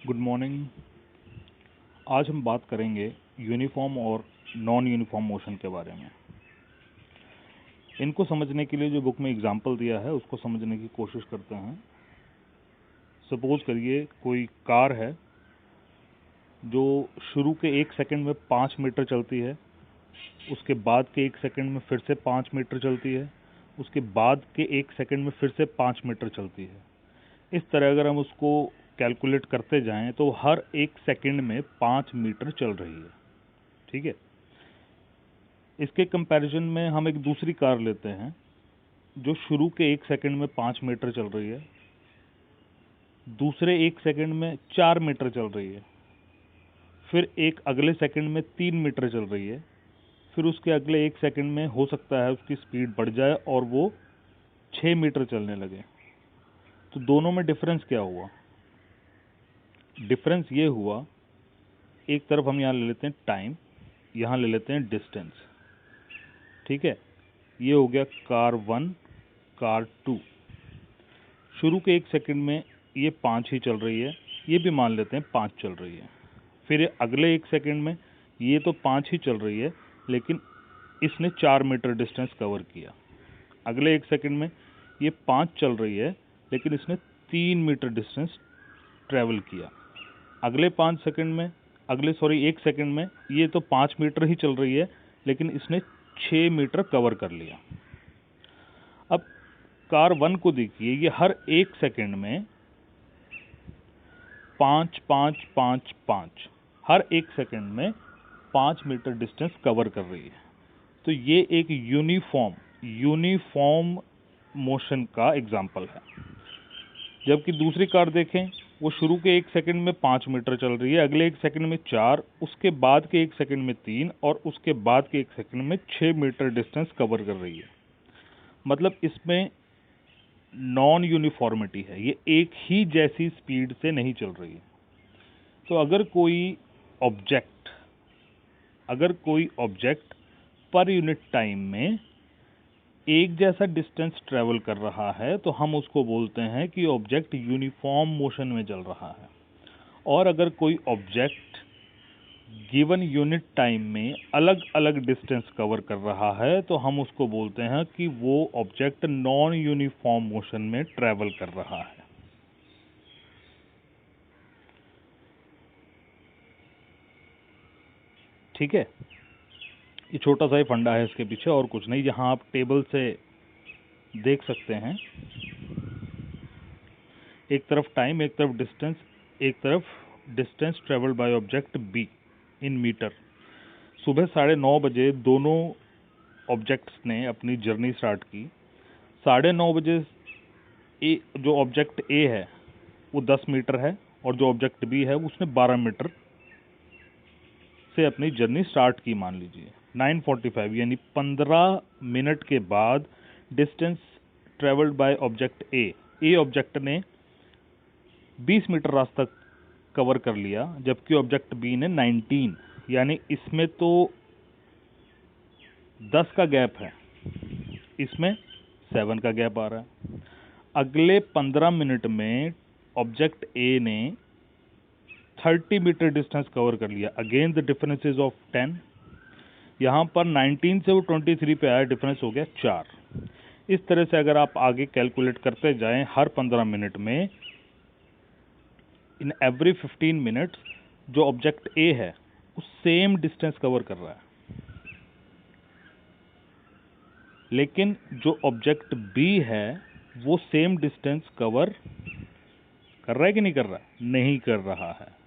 Good morning. आज हम बात करेंगे यूनिफॉर्म और नॉन यूनिफॉर्म मोशन के बारे में। इनको समझने के लिए जो बुक में एग्जाम्पल दिया है उसको समझने की कोशिश करते हैं। सपोज करिए कोई कार है जो शुरू के 1 सेकंड में 5 मीटर चलती है, उसके बाद के 1 सेकंड में फिर से 5 मीटर चलती है, उसके बाद के 1 सेकंड में फिर से 5 मीटर चलती है। इस तरह अगर हम उसको कैलकुलेट करते जाएं तो हर 1 सेकंड में 5 मीटर चल रही है। ठीक है। इसके कंपैरिजन में हम एक दूसरी कार लेते हैं जो शुरू के 1 सेकंड में 5 मीटर चल रही है, दूसरे 1 सेकंड में 4 मीटर चल रही है, फिर एक अगले सेकंड में 3 मीटर चल रही है, फिर उसके अगले 1 सेकंड में हो सकता है उसकी स्पीड बढ़ जाए और वो 6 मीटर चलने लगे। तो दोनों में डिफरेंस क्या हुआ? डिफरेंस ये हुआ, एक तरफ हम यहाँ ले लेते हैं टाइम, यहाँ ले लेते हैं डिस्टेंस। ठीक है। ये हो गया कार 1, कार 2। शुरू के 1 सेकंड में ये 5 ही चल रही है, ये भी मान लेते हैं 5 चल रही है। फिर अगले 1 सेकंड में ये तो 5 ही चल रही है लेकिन इसने 4 मीटर डिस्टेंस कवर किया। अगले 1 सेकंड में ये 5 चल रही है लेकिन इसने 3 मीटर डिस्टेंस ट्रेवल किया। अगले 1 सेकंड में ये तो 5 मीटर ही चल रही है लेकिन इसने 6 मीटर कवर कर लिया। अब कार 1 को देखिए, ये हर 1 सेकंड में 5 5 5 5 हर 1 सेकंड में 5 मीटर डिस्टेंस कवर कर रही है। तो ये एक यूनिफॉर्म मोशन का एग्जाम्पल है। जबकि दूसरी कार देखें, वो शुरू के 1 सेकंड में 5 मीटर चल रही है, अगले 1 सेकंड में 4, उसके बाद के 1 सेकंड में 3 और उसके बाद के 1 सेकंड में 6 मीटर डिस्टेंस कवर कर रही है। मतलब इसमें नॉन यूनिफॉर्मिटी है, ये एक ही जैसी स्पीड से नहीं चल रही है। तो अगर कोई ऑब्जेक्ट पर यूनिट टाइम में एक जैसा डिस्टेंस ट्रेवल कर रहा है तो हम उसको बोलते हैं कि ऑब्जेक्ट यूनिफॉर्म मोशन में चल रहा है। और अगर कोई ऑब्जेक्ट गिवन यूनिट टाइम में अलग अलग डिस्टेंस कवर कर रहा है तो हम उसको बोलते हैं कि वो ऑब्जेक्ट नॉन यूनिफॉर्म मोशन में ट्रेवल कर रहा है। ठीक है। ये छोटा सा ही फंडा है इसके पीछे, और कुछ नहीं। यहाँ आप टेबल से देख सकते हैं, एक तरफ टाइम, एक तरफ डिस्टेंस, एक तरफ distance travelled by object be in metre. सुबह 9:30 बजे दोनों ऑब्जेक्ट्स ने अपनी जर्नी स्टार्ट की। 9:30 बजे जो ऑब्जेक्ट ए है वो 10 मीटर है और जो ऑब्जेक्ट बी है उसने 12 मीटर से अपनी जर्नी स्टार्ट की, मान लीजिए। 9:45 यानी 15 मिनट के बाद distance travelled by object A object ने 20 मीटर रास्ता कवर कर लिया, जबकि ऑब्जेक्ट बी ने 19, यानी इसमें तो 10 का गैप है, इसमें 7 का गैप आ रहा है। अगले 15 मिनट में ऑब्जेक्ट ए ने 30 मीटर डिस्टेंस कवर कर लिया। Again the difference is of 10। यहां पर 19 से वो 23 पे आया, डिफरेंस हो गया 4। इस तरह से अगर आप आगे कैलकुलेट करते जाएं, हर 15 मिनट में, इन एवरी 15 मिनट्स, जो ऑब्जेक्ट ए है वो सेम डिस्टेंस कवर कर रहा है, लेकिन जो ऑब्जेक्ट बी है वो सेम डिस्टेंस कवर कर रहा है कि नहीं कर रहा? नहीं कर रहा है।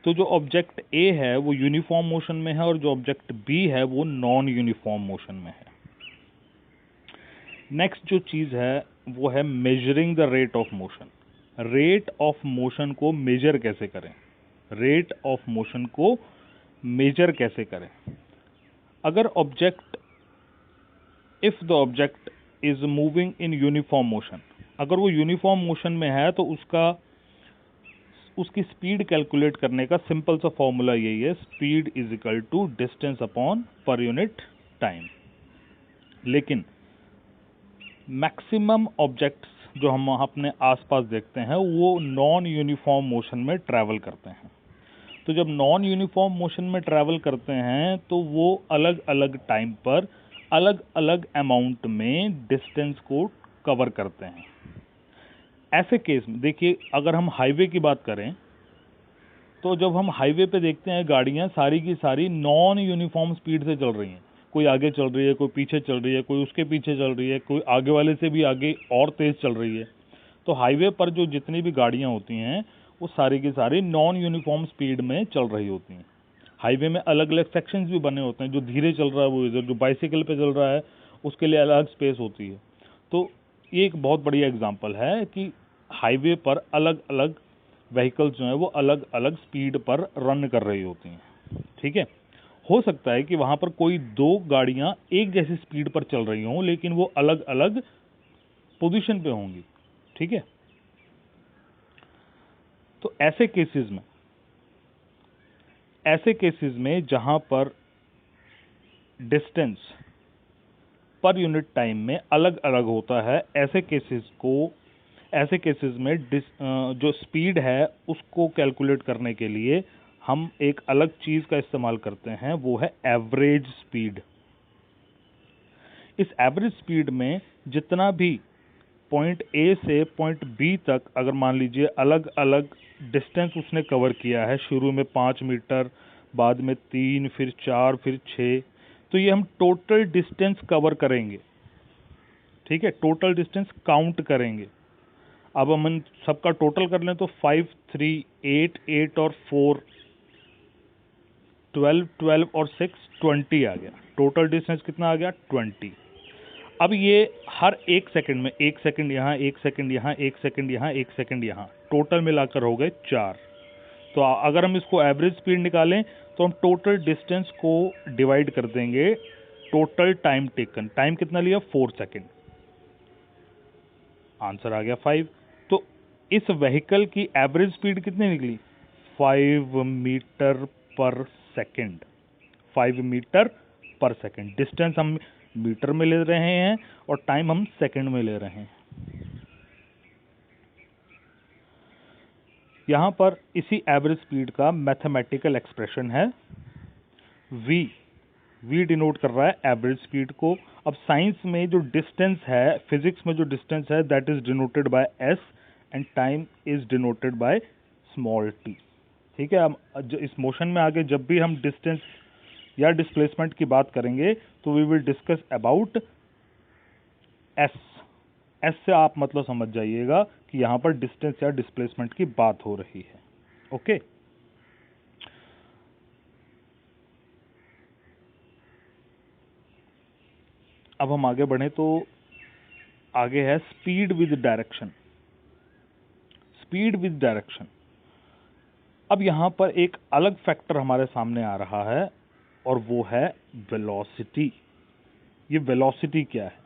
तो जो ऑब्जेक्ट ए है वो यूनिफॉर्म मोशन में है और जो ऑब्जेक्ट बी है वो नॉन यूनिफॉर्म मोशन में है। नेक्स्ट जो चीज है वो है measuring the rate of motion. Rate of motion को मेजर कैसे करें? अगर if the object is moving in uniform motion, अगर वो यूनिफॉर्म मोशन में है तो उसकी स्पीड कैलकुलेट करने का सिंपल सा फॉर्मूला यही है, speed is equal to distance upon per unit time. लेकिन मैक्सिमम ऑब्जेक्ट्स जो हम अपने आसपास देखते हैं वो नॉन यूनिफॉर्म मोशन में ट्रैवल करते हैं। तो जब नॉन यूनिफॉर्म मोशन में ट्रैवल करते हैं तो वो अलग अलग टाइम पर अलग अलग अमाउंट में डिस्टेंस को कवर करते हैं। ऐसे केस में देखिए, अगर हम हाईवे की बात करें तो जब हम हाईवे पे देखते हैं गाड़ियां सारी की सारी नॉन यूनिफॉर्म स्पीड से चल रही हैं। कोई आगे चल रही है, कोई पीछे चल रही है, कोई उसके पीछे चल रही है, कोई आगे वाले से भी आगे और तेज चल रही है। तो हाईवे पर जो जितनी भी गाड़ियां होती हैं वो सारी की सारी नॉन यूनिफॉर्म स्पीड में चल रही होती हैं। हाईवे में अलग अलग सेक्शंस भी बने होते हैं, जो धीरे चल रहा है वो इधर, जो बाइसिकल पे चल रहा है उसके लिए अलग स्पेस होती है। तो ये एक बहुत बढ़िया एग्जांपल है कि हाईवे पर अलग अलग व्हीकल्स जो हैं वो अलग अलग स्पीड पर रन कर रही होती हैं। ठीक है, हो सकता है कि वहां पर कोई दो गाड़ियां एक जैसी स्पीड पर चल रही हों लेकिन वो अलग अलग पोजीशन पे होंगी। ठीक है, तो ऐसे केसेस में जहां पर डिस्टेंस पर यूनिट टाइम में अलग अलग होता है, ऐसे केसेस में जो स्पीड है उसको कैलकुलेट करने के लिए हम एक अलग चीज का इस्तेमाल करते हैं, वो है एवरेज स्पीड। इस एवरेज स्पीड में जितना भी पॉइंट ए से पॉइंट बी तक, अगर मान लीजिए अलग अलग डिस्टेंस उसने कवर किया है, शुरू में 5 मीटर, बाद में 3, फिर 4, फिर 6, तो ये हम टोटल डिस्टेंस कवर करेंगे। ठीक है, टोटल डिस्टेंस काउंट करेंगे। अब हम इन सबका टोटल कर लें तो 5, 3, 8, 8 और 4, 12, 12 और 6, 20 आ गया। टोटल डिस्टेंस कितना आ गया? 20। अब ये हर एक सेकंड में, 1 सेकंड यहाँ, 1 सेकंड यहाँ, 1 सेकंड यहाँ, 1 सेकंड यहाँ, टोटल मिलाकर हो गए 4। तो अगर हम इसको एवरेज स्पीड निकालें तो हम टोटल डिस्टेंस को डिवाइड कर देंगे टोटल टाइम टेकन। टाइम कितना लिया? 4 सेकंड। आंसर आ गया 5। तो इस व्हीकल की एवरेज स्पीड कितनी निकली? 5 मीटर पर सेकंड। 5 मीटर पर सेकंड। डिस्टेंस हम मीटर में ले रहे हैं और टाइम हम सेकंड में ले रहे हैं। यहां पर इसी एवरेज स्पीड का मैथमेटिकल एक्सप्रेशन है v। v डिनोट कर रहा है एवरेज स्पीड को। अब साइंस में जो डिस्टेंस है, फिजिक्स में जो डिस्टेंस है, that is denoted by s and time is denoted by small t। ठीक है, अब इस मोशन में आगे जब भी हम डिस्टेंस या डिस्प्लेसमेंट की बात करेंगे तो we will discuss about s। s से आप मतलब समझ जाइएगा कि यहां पर डिस्टेंस या डिस्प्लेसमेंट की बात हो रही है। ओके, अब हम आगे बढ़े तो आगे है speed with direction. Speed with direction. अब यहां पर एक अलग फैक्टर हमारे सामने आ रहा है और वो है वेलोसिटी। ये वेलोसिटी क्या है?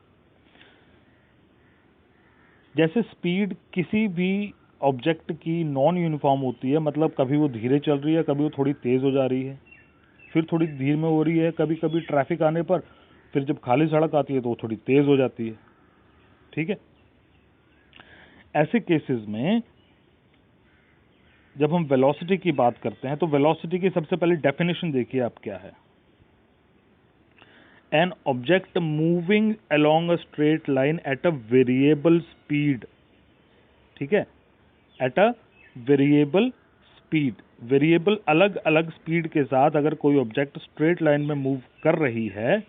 जैसे स्पीड किसी भी ऑब्जेक्ट की नॉन यूनिफॉर्म होती है, मतलब कभी वो धीरे चल रही है, कभी वो थोड़ी तेज हो जा रही है, फिर थोड़ी धीरे में हो रही है, कभी कभी ट्रैफिक आने पर, फिर जब खाली सड़क आती है तो वो थोड़ी तेज हो जाती है। ठीक है, ऐसे केसेस में जब हम वेलोसिटी की बात करते हैं तो वेलोसिटी की सबसे पहले डेफिनेशन देखिए आप क्या है। An object moving along a straight line at a variable speed. ठीक है, at a variable speed. Variable अलग अलग स्पीड के साथ अगर कोई ऑब्जेक्ट स्ट्रेट लाइन में मूव कर रही है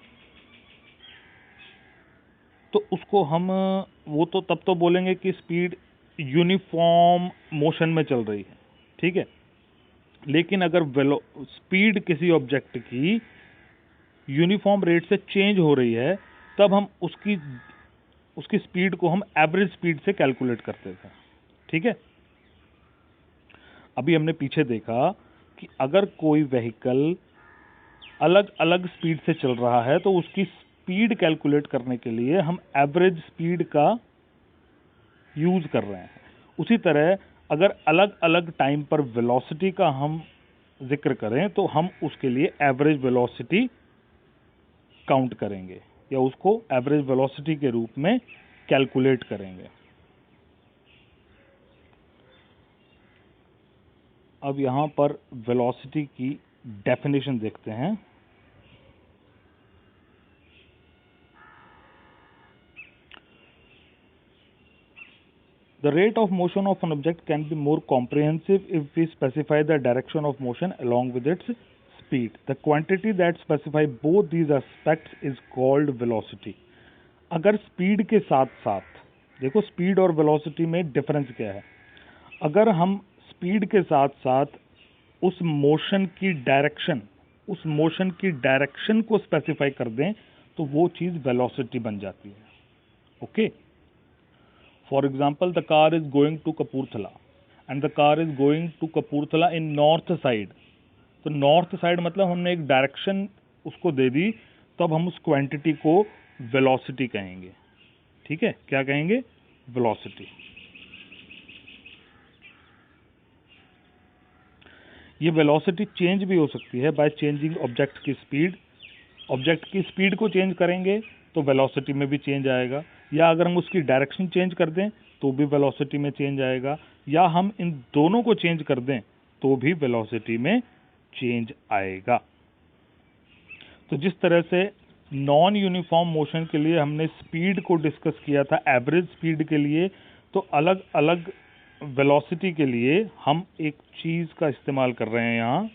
तो उसको हम, वो तो तब तो बोलेंगे कि स्पीड यूनिफॉर्म मोशन में चल रही है। ठीक है, लेकिन अगर स्पीड किसी ऑब्जेक्ट की यूनिफॉर्म रेट से चेंज हो रही है तब हम उसकी स्पीड को हम एवरेज स्पीड से कैलकुलेट करते थे। ठीक है, अभी हमने पीछे देखा कि अगर कोई व्हीकल अलग अलग स्पीड से चल रहा है तो उसकी स्पीड कैलकुलेट करने के लिए हम एवरेज स्पीड का यूज कर रहे हैं। उसी तरह अगर अलग अलग टाइम पर वेलोसिटी का हम जिक्र करें तो हम उसके लिए एवरेज वेलोसिटी काउंट करेंगे या उसको एवरेज वेलोसिटी के रूप में कैलकुलेट करेंगे। अब यहाँ पर वेलोसिटी की डेफिनेशन देखते हैं। The rate of motion of an object can be more comprehensive if we specify the direction of motion along with its speed. The quantity that specify both these aspects is called velocity. अगर speed के साथ साथ, देखो speed और velocity में difference क्या है, अगर हम स्पीड के साथ साथ उस मोशन की डायरेक्शन को स्पेसिफाई कर दें तो वो चीज वेलोसिटी बन जाती है। Okay, for example the car is going to Kapurthala and the car is going to Kapurthala in north side. तो नॉर्थ साइड मतलब हमने एक डायरेक्शन उसको दे दी, तब हम उस क्वांटिटी को वेलोसिटी कहेंगे। ठीक है, क्या कहेंगे? वेलोसिटी। ये वेलोसिटी चेंज भी हो सकती है बाय चेंजिंग ऑब्जेक्ट की स्पीड। ऑब्जेक्ट की स्पीड को चेंज करेंगे तो वेलोसिटी में भी चेंज आएगा, या अगर हम उसकी डायरेक्शन चेंज कर दें तो भी वेलोसिटी में चेंज आएगा, या हम इन दोनों को चेंज कर दें तो भी वेलोसिटी में चेंज आएगा। तो जिस तरह से नॉन यूनिफॉर्म मोशन के लिए हमने स्पीड को डिस्कस किया था एवरेज स्पीड के लिए, तो अलग अलग वेलोसिटी के लिए हम एक चीज का इस्तेमाल कर रहे हैं, यहाँ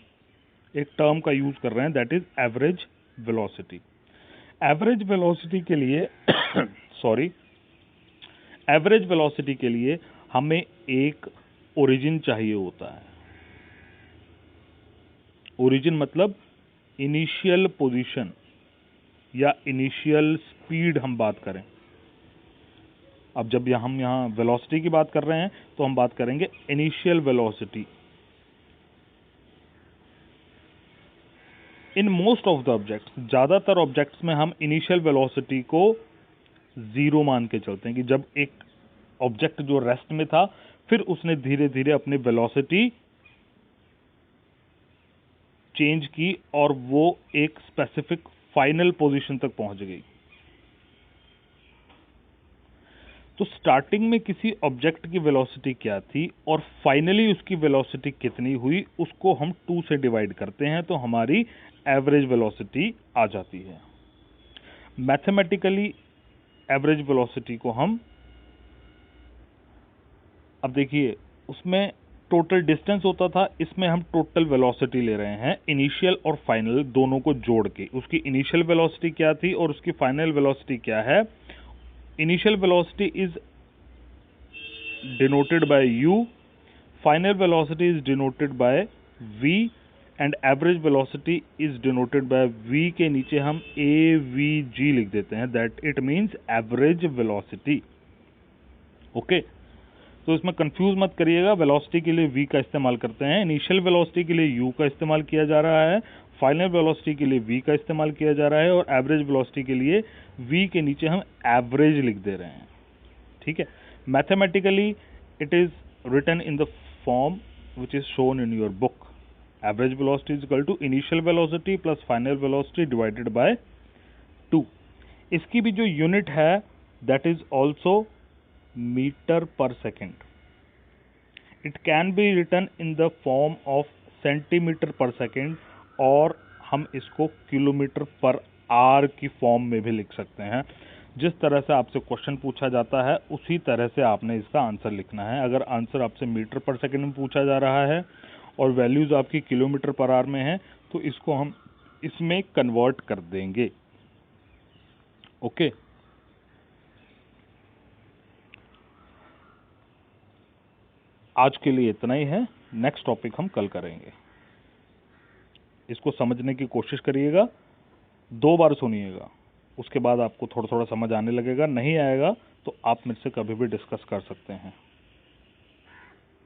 एक टर्म का यूज कर रहे हैं, that is average velocity. Average velocity के लिए एवरेज वेलोसिटी के लिए हमें एक ओरिजिन चाहिए होता है। ओरिजिन मतलब इनिशियल पोजीशन या इनिशियल स्पीड हम बात करें। अब जब हम यहाँ वेलोसिटी की बात कर रहे हैं तो हम बात करेंगे initial velocity. In most of the objects, ज्यादातर ऑब्जेक्ट्स में हम इनिशियल वेलोसिटी को 0 मान के चलते हैं कि जब एक ऑब्जेक्ट जो रेस्ट में था फिर उसने धीरे धीरे अपनी वेलोसिटी चेंज की और वो एक स्पेसिफिक फाइनल पोजीशन तक पहुंच गई। तो स्टार्टिंग में किसी ऑब्जेक्ट की वेलोसिटी क्या थी और फाइनली उसकी वेलोसिटी कितनी हुई, उसको हम 2 से डिवाइड करते हैं तो हमारी एवरेज वेलोसिटी आ जाती है। मैथमेटिकली एवरेज वेलोसिटी को हम, अब देखिए उसमें टोटल डिस्टेंस होता था, इसमें हम टोटल वेलोसिटी ले रहे हैं, इनिशियल और फाइनल दोनों को जोड़ के। उसकी इनिशियल वेलोसिटी क्या थी और उसकी फाइनल वेलोसिटी क्या है। Initial velocity is denoted by u, final velocity is denoted by v and average velocity is denoted by v के नीचे हम avg लिख देते हैं, that it means average velocity. Okay, तो इसमें कंफ्यूज मत करिएगा, वेलोसिटी के लिए v का इस्तेमाल करते हैं, इनिशियल वेलोसिटी के लिए u का इस्तेमाल किया जा रहा है, फाइनल वेलोसिटी के लिए v का इस्तेमाल किया जा रहा है और एवरेज वेलोसिटी के लिए v के नीचे हम एवरेज लिख दे रहे हैं। ठीक है, mathematically it is written in the form which is shown in your book. Average velocity is equal to initial velocity plus final velocity divided by 2। इसकी भी जो यूनिट है that is also metre per second. It can be written in the form of centimetre per second और हम इसको kilometre per hour की form में भी लिख सकते हैं। जिस तरह से आपसे क्वेश्चन पूछा जाता है उसी तरह से आपने इसका आंसर लिखना है। अगर आंसर आपसे मीटर पर सेकेंड में पूछा जा रहा है और वैल्यूज आपकी किलोमीटर पर आवर में है तो इसको हम इसमें कन्वर्ट कर देंगे। ओके, आज के लिए इतना ही है, नेक्स्ट टॉपिक हम कल करेंगे। इसको समझने की कोशिश करिएगा, 2 बार सुनिएगा, उसके बाद आपको थोड़ा थोड़ा समझ आने लगेगा। नहीं आएगा तो आप मुझसे कभी भी डिस्कस कर सकते हैं।